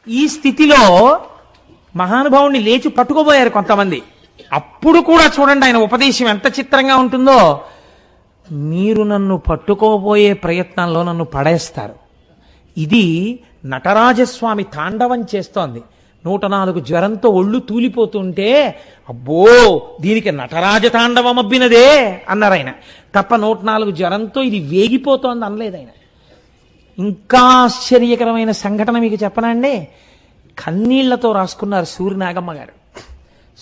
ఈ స్థితిలో మహానుభావుణ్ణి లేచి పట్టుకోబోయారు కొంతమంది. అప్పుడు కూడా చూడండి ఆయన ఉపదేశం ఎంత చిత్రంగా ఉంటుందో. మీరు నన్ను పట్టుకోబోయే ప్రయత్నంలో నన్ను పడేస్తారు. ఇది నటరాజస్వామి తాండవం చేస్తోంది. 104 జ్వరంతో ఒళ్ళు తూలిపోతుంటే అబ్బో దీనికి నటరాజ తాండవం అబ్బినదే అన్నారు ఆయన తప్ప 104 జ్వరంతో ఇది వేగిపోతోంది అనలేదు ఆయన. ఇంకా ఆశ్చర్యకరమైన సంఘటన మీకు చెప్పనండి. కన్నీళ్లతో రాసుకున్నారు సూర్యనాగమ్మ గారు.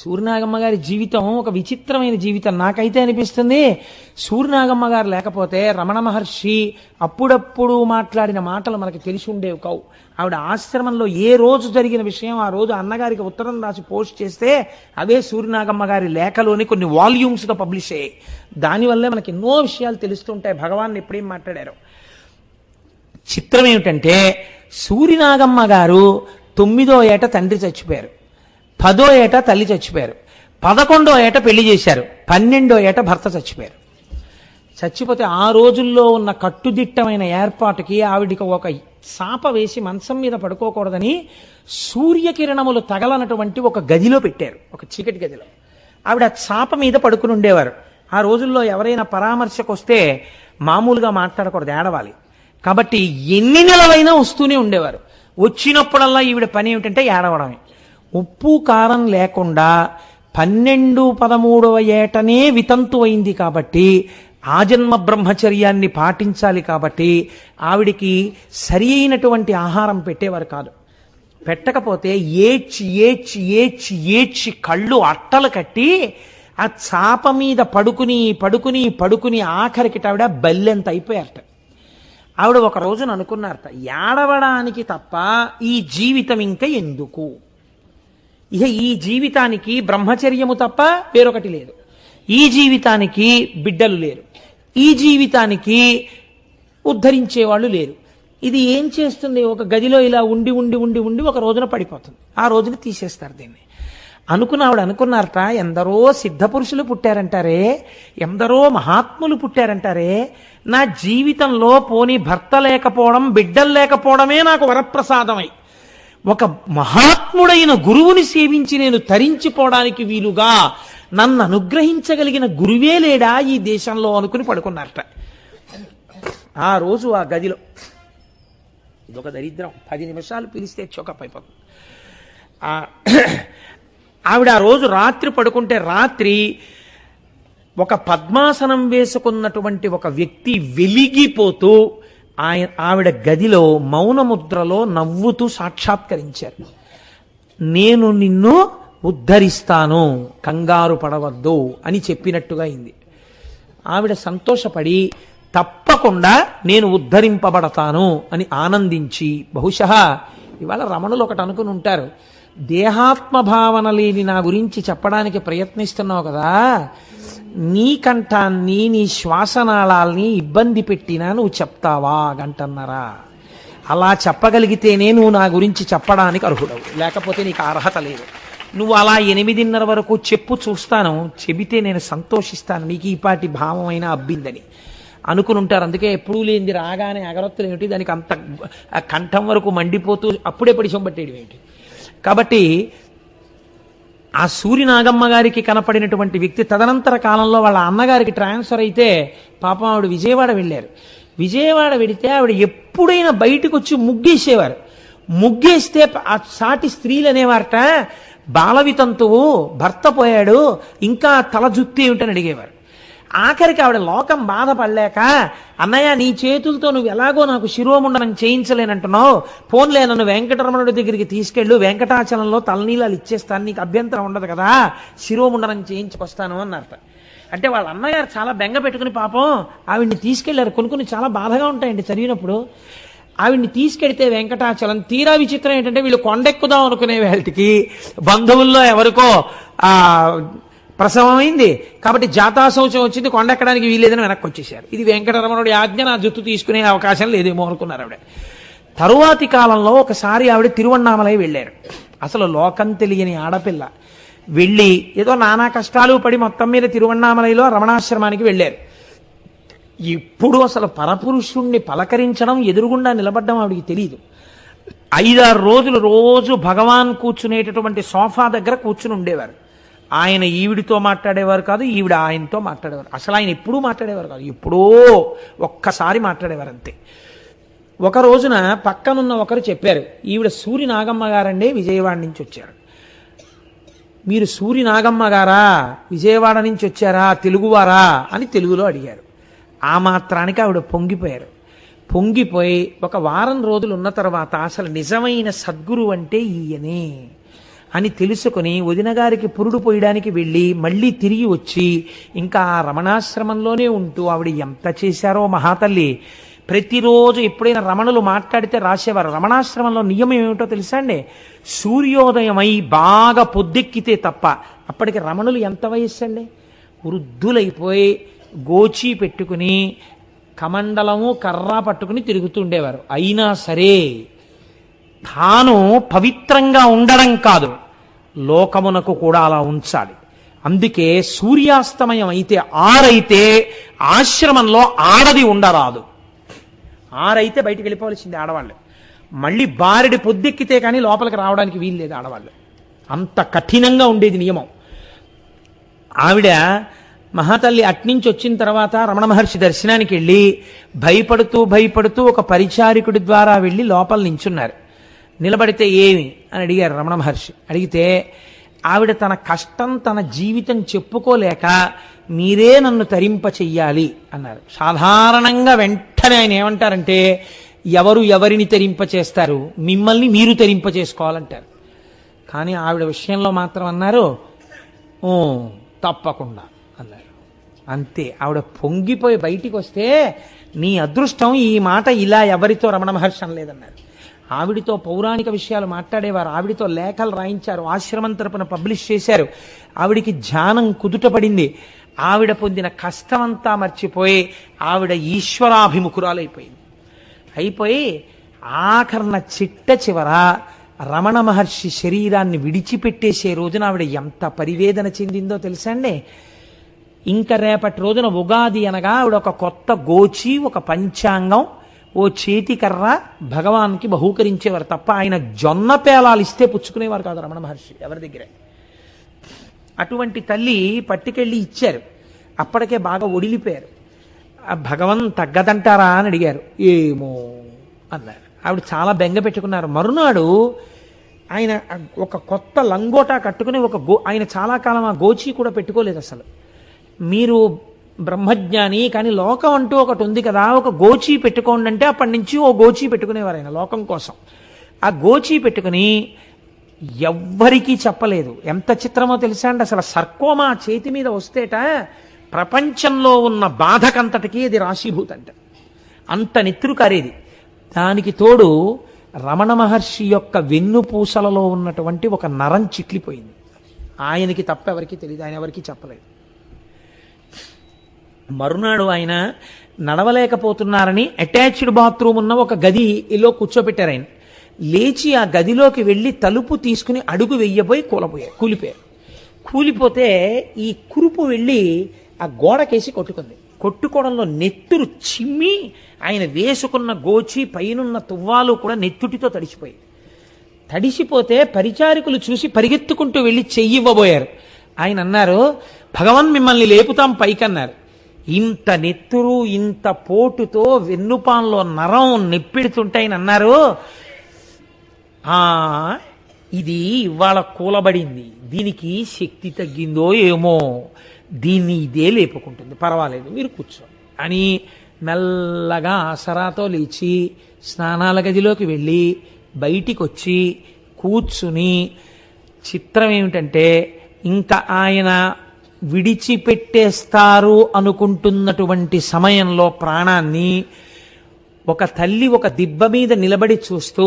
సూర్యనాగమ్మ గారి జీవితం ఒక విచిత్రమైన జీవితం. నాకైతే అనిపిస్తుంది సూర్యనాగమ్మ గారు లేకపోతే రమణ మహర్షి అప్పుడప్పుడు మాట్లాడిన మాటలు మనకి తెలిసి ఉండేవి కావు. ఆవిడ ఆశ్రమంలో ఏ రోజు జరిగిన విషయం ఆ రోజు అన్నగారికి ఉత్తరం రాసి పోస్ట్ చేస్తే అవే సూర్యనాగమ్మ గారి లేఖలోని కొన్ని వాల్యూమ్స్తో పబ్లిష్ అయ్యాయి. దానివల్లే మనకి ఎన్నో విషయాలు తెలుస్తుంటాయి భగవాన్ ఎప్పుడేం మాట్లాడారో. చిత్రం ఏమిటంటే సూర్యనాగమ్మ గారు 9వ ఏట తండ్రి చచ్చిపోయారు, 10వ ఏట తల్లి చచ్చిపోయారు, 11వ ఏట పెళ్లి చేశారు, 12వ ఏట భర్త చచ్చిపోయారు. చచ్చిపోతే ఆ రోజుల్లో ఉన్న కట్టుదిట్టమైన ఏర్పాటుకి ఆవిడికి ఒక సాప వేసి మంచం మీద పడుకోకూడదని సూర్యకిరణములు తగలనటువంటి ఒక గదిలో పెట్టారు, ఒక చీకటి గదిలో. ఆవిడ చాప మీద పడుకుని ఉండేవారు. ఆ రోజుల్లో ఎవరైనా పరామర్శకు వస్తే మామూలుగా మాట్లాడకూడదు, ఏడవాలి. కాబట్టి ఎన్ని నెలలైనా వస్తూనే ఉండేవారు. వచ్చినప్పుడల్లా ఈవిడ పని ఏమిటంటే ఏడవడమే. ఉప్పు కారం లేకుండా 12, 13వ ఏటనే వితంతు అయింది కాబట్టి ఆజన్మ బ్రహ్మచర్యాన్ని పాటించాలి కాబట్టి ఆవిడికి సరి అయినటువంటి ఆహారం పెట్టేవారు కాదు. పెట్టకపోతే ఏడ్చి ఏడ్చి ఏడ్చి ఏడ్చి కళ్ళు అట్టలు కట్టి ఆ చాప మీద పడుకుని పడుకుని పడుకుని ఆఖరికి ఆవిడ బల్లెంత అయిపోయారట. ఆవిడ ఒక రోజున అనుకున్నారట, ఏడవడానికి తప్ప ఈ జీవితం ఇంకా ఎందుకు, ఇక ఈ జీవితానికి బ్రహ్మచర్యము తప్ప వేరొకటి లేదు, ఈ జీవితానికి బిడ్డలు లేరు, ఈ జీవితానికి ఉద్ధరించేవాళ్ళు లేరు. ఇది ఏం చేస్తుంది, ఒక గదిలో ఇలా ఉండి ఉండి ఉండి ఉండి ఒక రోజున పడిపోతుంది. ఆ రోజున తీసేస్తారు దీన్ని అనుకున్న ఆవిడ అనుకున్నారట, ఎందరో సిద్ధపురుషులు పుట్టారంటారే, ఎందరో మహాత్ములు పుట్టారంటారే, నా జీవితంలో పోనీ భర్త లేకపోవడం బిడ్డలు లేకపోవడమే నాకు వరప్రసాదమై ఒక మహాత్ముడైన గురువుని సేవించి నేను తరించిపోవడానికి వీలుగా నన్ను అనుగ్రహించగలిగిన గురువే లేడా ఈ దేశంలో అనుకుని పడుకున్నారట. ఆ రోజు ఆ గదిలో ఇదొక దరిద్రం, 10 నిమిషాలు పిలిస్తే చోకప్ అయిపోతుంది. ఆవిడ ఆ రోజు రాత్రి పడుకుంటే రాత్రి ఒక పద్మాసనం వేసుకున్నటువంటి ఒక వ్యక్తి వెలిగిపోతూ ఆవిడ గదిలో మౌనముద్రలో నవ్వుతూ సాక్షాత్కరించారు. నేను నిన్ను ఉద్ధరిస్తాను, కంగారు పడవద్దు అని చెప్పినట్టుగా అయింది. ఆవిడ సంతోషపడి తప్పకుండా నేను ఉద్ధరింపబడతాను అని ఆనందించి, బహుశः ఇవాళ రమణులు ఒకటి అనుకుని ఉంటారు, దేహాత్మ భావన లేని నా గురించి చెప్పడానికి ప్రయత్నిస్తున్నావు కదా, నీ కంఠాన్ని నీ శ్వాసనాళాల్ని ఇబ్బంది పెట్టినా నువ్వు చెప్తావా గంటన్నరా? అలా చెప్పగలిగితేనే నువ్వు నా గురించి చెప్పడానికి అర్హుడవు, లేకపోతే నీకు అర్హత లేదు. నువ్వు అలా 8:30 వరకు చెప్పు, చూస్తాను, చెబితే నేను సంతోషిస్తాను, నీకు ఈ పాటి భావమైనా అబ్బిందని అనుకుని ఉంటారు. అందుకే ఎప్పుడూ లేనిది రాగానే అగరొత్తులు ఏమిటి, దానికి అంత కంఠం వరకు మండిపోతూ అప్పుడే పడిశం పట్టేయడం ఏంటి. కాబట్టి ఆ సూర్యనాగమ్మ గారికి కనపడినటువంటి వ్యక్తి తదనంతర కాలంలో వాళ్ళ అన్నగారికి ట్రాన్స్ఫర్ అయితే పాపం ఆవిడ విజయవాడ వెళ్ళారు. విజయవాడ వెడితే ఆవిడ ఎప్పుడైనా బయటకు వచ్చి ముగ్గేసేవారు. ముగ్గేస్తే ఆ సాటి స్త్రీలు అనేవారట, బాలవితంతువు భర్త పోయాడు ఇంకా తల జుత్తు ఏమిటని అడిగేవారు. ఆఖరికి ఆవిడ లోకం బాధపడలేక, అన్నయ్య నీ చేతులతో నువ్వు ఎలాగో నాకు శిరోముండనం చేయించలేనంటున్నావు, పోన్లే నన్ను వెంకటరమణుడి దగ్గరికి తీసుకెళ్ళు, వెంకటాచలంలో తలనీలాలు ఇచ్చేస్తాను, నీకు అభ్యంతరం ఉండదు కదా, శిరోముండనం చేయించుకొస్తాను అన్నారట. అంటే వాళ్ళ అన్నగారు చాలా బెంగ పెట్టుకుని పాపం ఆవిడ్ని తీసుకెళ్లారు. కొన్ని చాలా బాధగా ఉంటాయండి చదివినప్పుడు. ఆవిడ్ని తీసుకెడితే వెంకటాచలం, తీరా విచిత్రం ఏంటంటే వీళ్ళు కొండెక్కుదాం అనుకునే వేళకి బంధువుల్లో ఎవరికో ప్రసవమైంది కాబట్టి జాతాశౌచం వచ్చింది, కొండెక్కడానికి వీలేదని వెనక్కి వచ్చేసారు. ఇది వెంకటరమణుడి ఆజ్ఞ, నా జుత్తు తీసుకునే అవకాశం లేదేమో అనుకున్నారు ఆవిడ. తరువాతి కాలంలో ఒకసారి ఆవిడ తిరువణ్ణామలై వెళ్ళారు. అసలు లోకం తెలియని ఆడపిల్ల వెళ్ళి ఏదో నానా కష్టాలు పడి మొత్తం మీద తిరువణ్ణామలైలో రమణాశ్రమానికి వెళ్ళారు. ఇప్పుడు అసలు పరపురుషుణ్ణి పలకరించడం, ఎదురుగుండా నిలబడ్డం ఆవిడికి తెలియదు. 5-6 రోజులు రోజు భగవాన్ కూర్చునేటటువంటి సోఫా దగ్గర కూర్చుని ఉండేవారు. ఆయన ఈవిడితో మాట్లాడేవారు కాదు, ఈవిడ ఆయనతో మాట్లాడేవారు. అసలు ఆయన ఎప్పుడూ మాట్లాడేవారు కాదు, ఎప్పుడో ఒక్కసారి మాట్లాడేవారు అంతే. ఒక రోజున పక్కనున్న ఒకరు చెప్పారు, ఈవిడ సూరి నాగమ్మ గారండి, విజయవాడ నుంచి వచ్చారు. మీరు సూరి నాగమ్మ గారా, విజయవాడ నుంచి వచ్చారా, తెలుగువారా అని తెలుగులో అడిగారు. ఆ మాత్రానికి ఆవిడ పొంగిపోయారు. పొంగిపోయి ఒక వారం రోజులు ఉన్న తర్వాత అసలు నిజమైన సద్గురు అంటే ఈయనే అని తెలుసుకుని వదిన గారికి పురుడు పోయడానికి వెళ్ళి మళ్ళీ తిరిగి వచ్చి ఇంకా ఆ రమణాశ్రమంలోనే ఉంటూ ఆవిడ ఎంత చేశారో మహాతల్లి. ప్రతిరోజు ఎప్పుడైనా రమణులు మాట్లాడితే రాసేవారు. రమణాశ్రమంలో నియమం ఏమిటో తెలుసా అండి? సూర్యోదయమై బాగా పొద్దెక్కితే తప్ప. అప్పటికి రమణులు ఎంత వయస్సు అండి? వృద్ధులైపోయి గోచి పెట్టుకుని కమండలము కర్ర పట్టుకుని తిరుగుతుండేవారు. అయినా సరే తాను పవిత్రంగా ఉండడం కాదు, లోకమునకు కూడా అలా ఉంచాలి. అందుకే సూర్యాస్తమయం అయితే 6 అయితే ఆశ్రమంలో ఆడది ఉండరాదు. 6 అయితే బయటికి వెళ్ళిపోవలసింది ఆడవాళ్ళు. మళ్ళీ బారెడి పొద్దెక్కితే కానీ లోపలికి రావడానికి వీల్లేదు ఆడవాళ్ళు. అంత కఠినంగా ఉండేది నియమం. ఆవిడ మహాతల్లి అట్నుంచి వచ్చిన తర్వాత రమణ మహర్షి దర్శనానికి వెళ్ళి భయపడుతూ ఒక పరిచారికుడి ద్వారా వెళ్ళి లోపల నించున్నారు. నిలబడితే ఏమి అని అడిగారు రమణ మహర్షి. అడిగితే ఆవిడ తన కష్టం తన జీవితం చెప్పుకోలేక మీరే నన్ను తరింప చెయ్యాలి అన్నారు. సాధారణంగా వెంటనే ఆయన ఏమంటారంటే, ఎవరు ఎవరిని తరింప చేస్తారు, మిమ్మల్ని మీరు తరింప చేసుకోవాలంటారు. కానీ ఆవిడ విషయంలో మాత్రం అన్నారు, ఓ తప్పకుండా అన్నారు. అంతే. ఆవిడ పొంగిపోయి బయటికి వస్తే, నీ అదృష్టం ఈ మాట ఇలా ఎవరితో రమణ మహర్షి అనలేదన్నారు. ఆవిడితో పౌరాణిక విషయాలు మాట్లాడేవారు, ఆవిడితో లేఖలు రాయించారు, ఆశ్రమం తరపున పబ్లిష్ చేశారు. ఆవిడికి ధ్యానం కుదుటపడింది. ఆవిడ పొందిన కష్టమంతా మర్చిపోయి ఆవిడ ఈశ్వరాభిముఖురాలైపోయింది. అయిపోయి ఆఖరణ చిట్ట రమణ మహర్షి శరీరాన్ని విడిచిపెట్టేసే రోజున ఆవిడ ఎంత పరివేదన చెందిందో తెలుసా అండి? ఇంకా రేపటి రోజున ఉగాది అనగా ఆవిడ ఒక కొత్త గోచి, ఒక పంచాంగం, ఓ చేతికర్ర భగవాన్కి బహూకరించేవారు తప్ప ఆయన జొన్న పేలాలు ఇస్తే పుచ్చుకునేవారు కాదు రమణ మహర్షి ఎవరి దగ్గరే. అటువంటి తల్లి పట్టుకెళ్ళి ఇచ్చారు. అప్పటికే బాగా ఒడిలిపోయారు. భగవన్ తగ్గదంటారా అని అడిగారు. ఏమో అన్నారు. ఆవిడ చాలా బెంగ పెట్టుకున్నారు. మరునాడు ఆయన ఒక కొత్త లంగోటా కట్టుకుని ఆయన చాలా కాలం ఆ గోచి కూడా పెట్టుకోలేదు అసలు. మీరు బ్రహ్మజ్ఞాని, కానీ లోకం అంటూ ఒకటి ఉంది కదా, ఒక గోచి పెట్టుకోండి అంటే అప్పటి నుంచి ఓ గోచి పెట్టుకునేవారు ఆయన లోకం కోసం. ఆ గోచి పెట్టుకుని ఎవ్వరికీ చెప్పలేదు. ఎంత చిత్రమో తెలుసా అండి? అసలు సర్కోమా చేతి మీద వస్తేట ప్రపంచంలో ఉన్న బాధకంతటికీ అది రాశీభూతంట. అంత నెత్తురు కారేది. దానికి తోడు రమణ మహర్షి యొక్క వెన్నుపూసలలో ఉన్నటువంటి ఒక నరం చిట్లిపోయింది. ఆయనకి తప్ప ఎవరికి తెలియదు, ఆయన ఎవరికి చెప్పలేదు. మరునాడు ఆయన నడవలేకపోతున్నారని అటాచ్డ్ బాత్రూమ్ ఉన్న ఒక గదిలో కూర్చోబెట్టారు. ఆయన లేచి ఆ గదిలోకి వెళ్ళి తలుపు తీసుకుని అడుగు వెయ్యబోయి కూలిపోయారు. కూలిపోతే ఈ కురుపు వెళ్ళి ఆ గోడకేసి కొట్టుకుంది. కొట్టుకోవడంలో నెత్తురు చిమ్మి ఆయన వేసుకున్న గోచి పైనున్న తువ్వాలు కూడా నెత్తుటితో తడిసిపోతే పరిచారికులు చూసి పరిగెత్తుకుంటూ వెళ్ళి చెయ్యివ్వబోయారు. ఆయన అన్నారు, భగవాన్ మిమ్మల్ని లేపుతాం పైకన్నారు. ఇంత నెత్తురు ఇంత పోటుతో వెన్నుపాన్లో నరం నెప్పెడుతుంటే ఆయన అన్నారు, ఇది ఇవాళ కూలబడింది, దీనికి శక్తి తగ్గిందో ఏమో, దీన్ని ఇదే లేపుకుంటుంది, పర్వాలేదు మీరు కూర్చో అని మెల్లగా ఆసరాతో లేచి స్నానాల గదిలోకి వెళ్ళి బయటికి వచ్చి కూర్చుని, చిత్రం ఏమిటంటే ఇంకా ఆయన విడిచిపెట్టేస్తారు అనుకుంటున్నటువంటి సమయంలో ప్రాణాన్ని ఒక తల్లి ఒక దిబ్బ మీద నిలబడి చూస్తూ,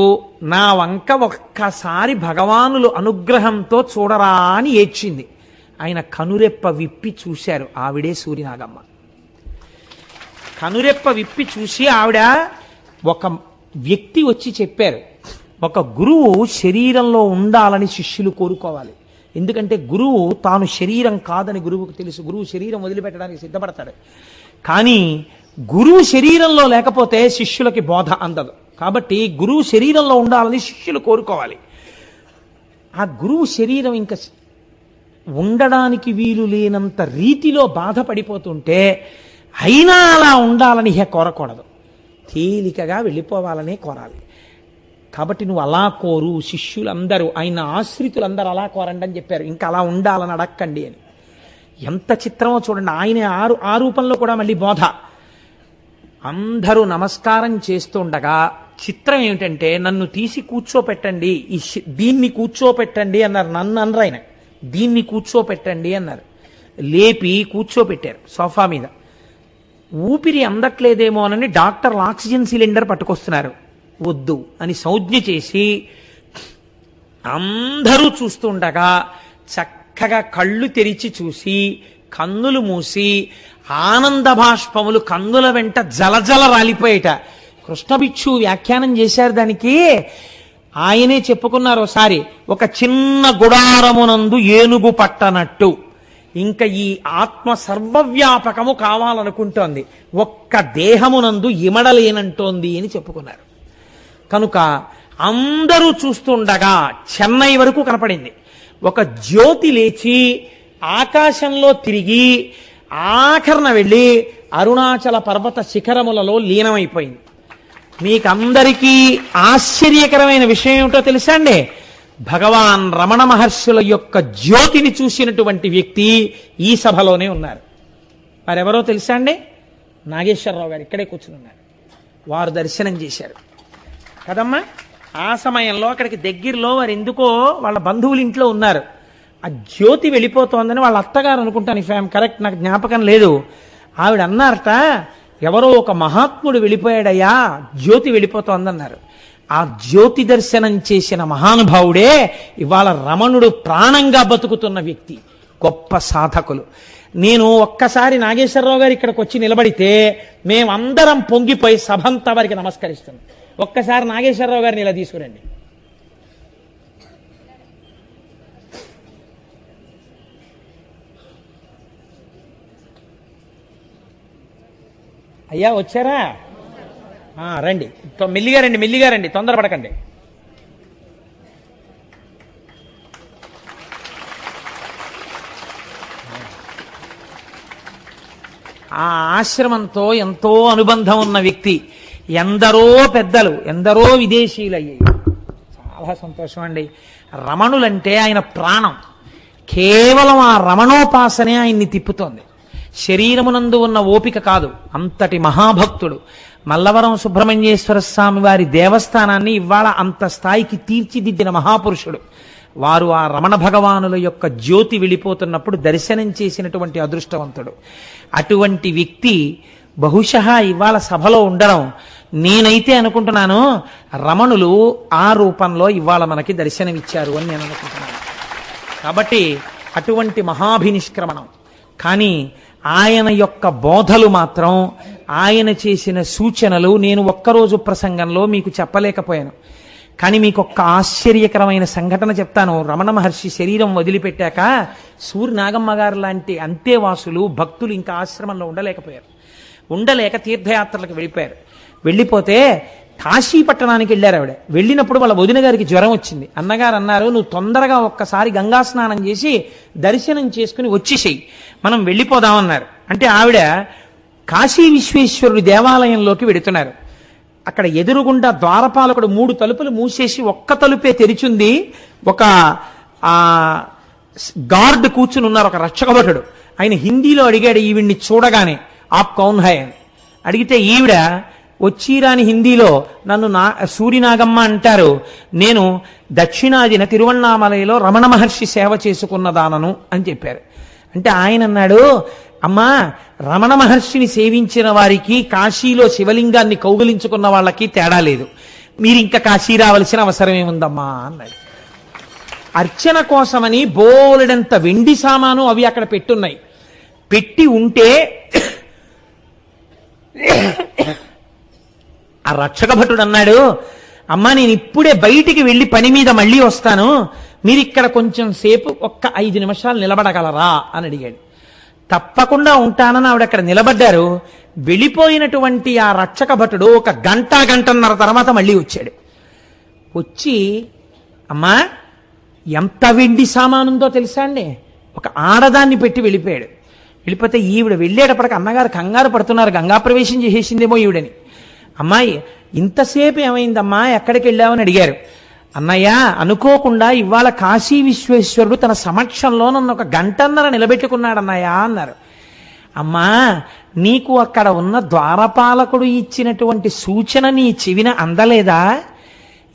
నా వంక ఒక్కసారి భగవానులు అనుగ్రహంతో చూడరా అని ఏడ్చింది. ఆయన కనురెప్ప విప్పి చూశారు. ఆవిడే సూర్యనాగమ్మ. కనురెప్ప విప్పి చూసి ఆవిడ ఒక వ్యక్తి వచ్చి చెప్పారు, ఒక గురువు శరీరంలో ఉండాలని శిష్యులు కోరుకోవాలి. ఎందుకంటే గురువు తాను శరీరం కాదని గురువుకు తెలుసు. గురువు శరీరం వదిలిపెట్టడానికి సిద్ధపడతాడు. కానీ గురువు శరీరంలో లేకపోతే శిష్యులకి బోధ అందదు. కాబట్టి గురువు శరీరంలో ఉండాలని శిష్యులు కోరుకోవాలి. ఆ గురువు శరీరం ఇంకా ఉండడానికి వీలు లేనంత రీతిలో బాధపడిపోతుంటే అయినా అలా ఉండాలని కోరకూడదు, తేలికగా వెళ్ళిపోవాలనే కోరాలి. కాబట్టి నువ్వు అలా కోరు, శిష్యులందరూ ఆయన ఆశ్రితులందరూ అలా కోరండి అని చెప్పారు. ఇంకా అలా ఉండాలని అడక్కండి అని. ఎంత చిత్రమో చూడండి. ఆయన ఆ రూపంలో కూడా మళ్ళీ బోధ. అందరూ నమస్కారం చేస్తుండగా చిత్రం ఏమిటంటే నన్ను తీసి కూర్చోపెట్టండి, దీన్ని కూర్చోపెట్టండి అన్నారు. నన్ను అనరు ఆయన, దీన్ని కూర్చోపెట్టండి అన్నారు. లేపి కూర్చోపెట్టారు సోఫా మీద. ఊపిరి అందట్లేదేమో అని డాక్టర్లు ఆక్సిజన్ సిలిండర్ పట్టుకొస్తున్నారు. వద్దు అని సంజ్ఞ చేసి అందరూ చూస్తుండగా చక్కగా కళ్ళు తెరిచి చూసి కన్నులు మూసి ఆనంద భాష్పములు కన్నుల వెంట జలజల రాలిపోయేట. కృష్ణభిక్షు వ్యాఖ్యానం చేశారు దానికి. ఆయనే చెప్పుకున్నారు ఒకసారి, ఒక చిన్న గుడారమునందు ఏనుగు పట్టనట్టు ఇంకా ఈ ఆత్మ సర్వవ్యాపకము కావాలనుకుంటోంది, ఒక్క దేహమునందు ఇమడలేనంటోంది అని చెప్పుకున్నారు. కనుక అందరూ చూస్తుండగా చెన్నై వరకు కనపడింది. ఒక జ్యోతి లేచి ఆకాశంలో తిరిగి ఆఖరణ వెళ్ళి అరుణాచల పర్వత శిఖరములలో లీనమైపోయింది. మీకందరికీ ఆశ్చర్యకరమైన విషయం ఏమిటో తెలుసా అండి? భగవాన్ రమణ మహర్షుల యొక్క జ్యోతిని చూసినటువంటి వ్యక్తి ఈ సభలోనే ఉన్నారు. వారెవరో తెలుసా అండి? నాగేశ్వరరావు గారు ఇక్కడే కూర్చుని ఉన్నారు. వారు దర్శనం చేశారు కదమ్మా. ఆ సమయంలో అక్కడికి దగ్గరలో వారు ఎందుకో వాళ్ళ బంధువుల ఇంట్లో ఉన్నారు. ఆ జ్యోతి వెళ్ళిపోతోందని వాళ్ళ అత్తగారు అనుకుంటాను, ఇఫ్ ఐఎమ్ కరెక్ట్, నాకు జ్ఞాపకం లేదు. ఆవిడ అన్నారట, ఎవరో ఒక మహాత్ముడు వెళ్ళిపోయాడయ్యా, జ్యోతి వెళ్ళిపోతోందన్నారు. ఆ జ్యోతి దర్శనం చేసిన మహానుభావుడే ఇవాళ రమణుడు ప్రాణంగా బతుకుతున్న వ్యక్తి, గొప్ప సాధకులు. నేను ఒక్కసారి నాగేశ్వరరావు గారు ఇక్కడికి వచ్చి నిలబడితే మేమందరం పొంగిపోయి సభంతా వారికి నమస్కరిస్తున్నాం. ఒక్కసారి నాగేశ్వరరావు గారిని ఇలా తీసుకురండి. అయ్యా వచ్చారా? రండి, మెల్లిగా రండి, మెల్లిగా రండి, తొందరపడకండి. ఆ ఆశ్రమంతో ఎంతో అనుబంధం ఉన్న వ్యక్తి. ఎందరో పెద్దలు, ఎందరో విదేశీయులు అయ్యాయి. చాలా సంతోషం అండి. రమణులంటే ఆయన ప్రాణం. కేవలం ఆ రమణోపాసనే ఆయన్ని తిప్పుతోంది. శరీరమునందు ఉన్న ఓపిక కాదు, అంతటి మహాభక్తుడు. మల్లవరం సుబ్రహ్మణ్యేశ్వర స్వామి వారి దేవస్థానాన్ని ఇవాళ అంత స్థాయికి తీర్చిదిద్దిన మహాపురుషుడు. వారు ఆ రమణ భగవానుల యొక్క జ్యోతి వెళ్ళిపోతున్నప్పుడు దర్శనం చేసినటువంటి అదృష్టవంతుడు. అటువంటి వ్యక్తి బహుశಃ ఇవాళ సభలో ఉండడం, నేనైతే అనుకుంటున్నాను రమణులు ఆ రూపంలో ఇవాళ మనకి దర్శనమిచ్చారు అని నేను అనుకుంటున్నాను. కాబట్టి అటువంటి మహాభినిష్క్రమణం. కానీ ఆయన యొక్క బోధలు మాత్రం, ఆయన చేసిన సూచనలు నేను ఒక్కరోజు ప్రసంగంలో మీకు చెప్పలేకపోయాను. కానీ మీకు ఒక్క ఆశ్చర్యకరమైన సంఘటన చెప్తాను. రమణ మహర్షి శరీరం వదిలిపెట్టాక సూర్య నాగమ్మ గారు లాంటి అంతేవాసులు భక్తులు ఇంకా ఆశ్రమంలో ఉండలేకపోయారు. ఉండలేక తీర్థయాత్రలకు వెళ్ళిపోయారు. వెళ్ళిపోతే కాశీ పట్టణానికి వెళ్ళారు ఆవిడ. వెళ్ళినప్పుడు వాళ్ళ వదిన గారికి జ్వరం వచ్చింది. అన్నగారు అన్నారు, నువ్వు తొందరగా ఒక్కసారి గంగా స్నానం చేసి దర్శనం చేసుకుని వచ్చేసేయి, మనం వెళ్ళిపోదామన్నారు. అంటే ఆవిడ కాశీ విశ్వేశ్వరుడి దేవాలయంలోకి వెడుతున్నారు. అక్కడ ఎదురుగుండా ద్వారపాలకుడు 3 తలుపులు మూసేసి ఒక్క తలుపే తెరిచుంది. ఒక గార్డ్ కూర్చుని ఉన్నారు, ఒక రక్షకభటుడు. ఆయన హిందీలో అడిగాడు ఈవిడ్ని చూడగానే, ఆప్ కౌన్ హై అని అడిగితే ఈవిడ వచ్చిరాని హిందీలో, నన్ను సూర్యనాగమ్మ అంటారు, నేను దక్షిణాదిన తిరువణ్ణామలైలో రమణ మహర్షి సేవ చేసుకున్నదానను అని చెప్పారు. అంటే ఆయన అన్నాడు, అమ్మా, రమణ మహర్షిని సేవించిన వారికి కాశీలో శివలింగాన్ని కౌగిలించుకున్న వాళ్ళకి తేడా లేదు, మీరు ఇంకా కాశీ రావలసిన అవసరం ఏముందమ్మా అన్నాడు. అర్చన కోసమని బోలెడంత వెండి సామాను అవి అక్కడ పెట్టున్నాయి. పెట్టి ఉంటే ఆ రక్షక భటుడు అన్నాడు, అమ్మా నేను ఇప్పుడే బయటికి వెళ్ళి పని మీద మళ్ళీ వస్తాను, మీరు ఇక్కడ కొంచెం సేపు ఒక్క 5 నిమిషాలు నిలబడగలరా అని అడిగాడు. తప్పకుండా ఉంటానని ఆవిడ అక్కడ నిలబడ్డారు. వెళ్ళిపోయినటువంటి ఆ రక్షక భటుడు ఒక గంటన్నర తర్వాత మళ్ళీ వచ్చాడు. వచ్చి, అమ్మా ఎంత వెండి సామానుందో తెలుసా అండి, ఒక ఆడదాన్ని పెట్టి వెళ్ళిపోయాడు. వెళ్ళిపోతే ఈవిడ వెళ్ళేటప్పటికి అన్నగారు కంగారు పడుతున్నారు, గంగా ప్రవేశం చేసేసిందేమో ఈవిడని. అమ్మాయి ఇంతసేపు ఏమైందమ్మా, ఎక్కడికి వెళ్ళావని అడిగారు. అన్నయ్య, అనుకోకుండా ఇవాళ కాశీ విశ్వేశ్వరుడు తన సమక్షంలో నన్ను ఒక గంటన్నర నిలబెట్టుకున్నాడు అన్నయ్య అన్నారు. అమ్మా, నీకు అక్కడ ఉన్న ద్వారపాలకుడు ఇచ్చినటువంటి సూచన నీ చెవిన అందలేదా?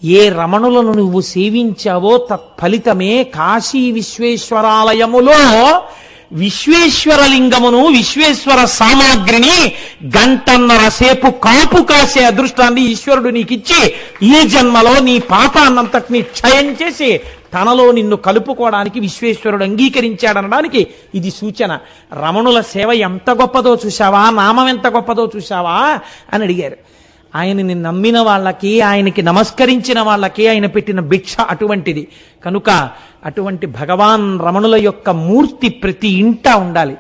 ఏ రమణులను నువ్వు సేవించావో తత్ఫలితమే కాశీ విశ్వేశ్వరాలయములో విశ్వేశ్వరలింగమును, విశ్వేశ్వర సామాగ్రిని గంటన్నర సేపు కాపు కాసే అదృష్టాన్ని ఈశ్వరుడు నీకిచ్చి ఈ జన్మలో నీ పాపాన్నంతటినీ క్షయం చేసి తనలో నిన్ను కలుపుకోవడానికి విశ్వేశ్వరుడు అంగీకరించాడనడానికి ఇది సూచన. రమణుల సేవ ఎంత గొప్పదో చూశావా, నామం ఎంత గొప్పదో చూశావా అని అడిగారు. ఆయనని నమ్మిన వాళ్ళకి, ఆయనకి నమస్కరించిన వాళ్ళకి ఆయన పెట్టిన భిక్ష అటువంటిది. కనుక అటువంటి భగవాన్ రమణుల యొక్క మూర్తి ప్రతి ఇంటా ఉండాలి.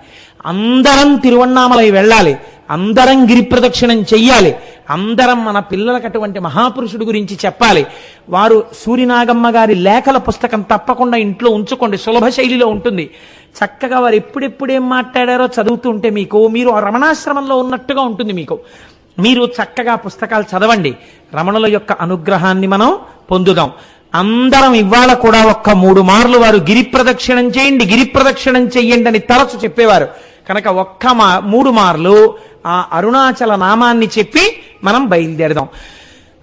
అందరం తిరువణ్ణామలై వెళ్ళాలి, అందరం గిరి ప్రదక్షిణం చెయ్యాలి, అందరం మన పిల్లలకు అటువంటి మహాపురుషుడు గురించి చెప్పాలి. వారు సూరినాగమ్మ గారి లేఖల పుస్తకం తప్పకుండా ఇంట్లో ఉంచుకోండి, సులభ శైలిలో ఉంటుంది. చక్కగా వారు ఎప్పుడెప్పుడేం మాట్లాడారో చదువుతుంటే మీరు ఆ రమణాశ్రమంలో ఉన్నట్టుగా ఉంటుంది. మీరు చక్కగా పుస్తకాలు చదవండి, రమణుల యొక్క అనుగ్రహాన్ని మనం పొందుదాం. అందరం ఇవాళ కూడా 3 మార్లు వారు గిరి ప్రదక్షిణం చేయండి, గిరి ప్రదక్షిణం చెయ్యండి అని తరచు చెప్పేవారు. కనుక 3 మార్లు ఆ అరుణాచల నామాన్ని చెప్పి మనం బయలుదేరదాం.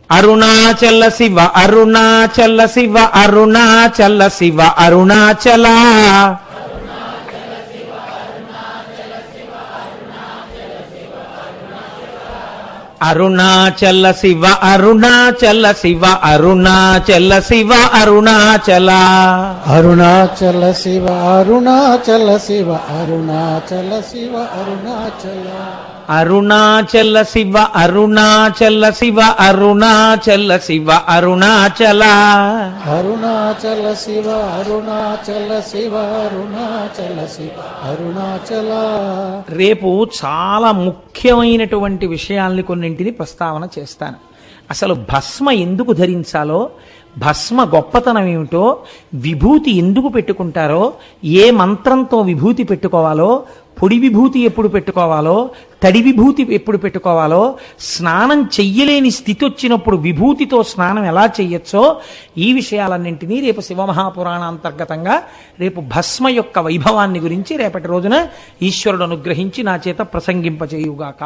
అరుణాచల శివ అరుణాచల శివ అరుణాచల శివ అరుణాచల, అరుణాచల శివ అరుణాచల శివ అరుణాచల శివ అరుణాచల, అరుణాచల శివ అరుణాచల శివ అరుణాచల శివ అరుణాచల, అరుణాచల శివ అరుణాచల శివ అరుణాచల శివ అరుణాచల, అరుణాచల శివ అరుణాచల శివ అరుణాచల శివ అరుణాచల. రేపు చాలా ముఖ్యమైనటువంటి విషయాల్ని కొన్నింటిని ప్రస్తావన చేస్తాను. అసలు భస్మ ఎందుకు ధరించాలో, భస్మ గొప్పతనం ఏమిటో, విభూతి ఎందుకు పెట్టుకుంటారో, ఏ మంత్రంతో విభూతి పెట్టుకోవాలో, పొడి విభూతి ఎప్పుడు పెట్టుకోవాలో, తడి విభూతి ఎప్పుడు పెట్టుకోవాలో, స్నానం చెయ్యలేని స్థితి వచ్చినప్పుడు విభూతితో స్నానం ఎలా చెయ్యొచ్చో, ఈ విషయాలన్నింటినీ రేపు శివమహాపురాణాంతర్గతంగా రేపు భస్మ యొక్క వైభవాన్ని గురించి రేపటి రోజున ఈశ్వరుడు అనుగ్రహించి నా చేత ప్రసంగింపచేయుగాక.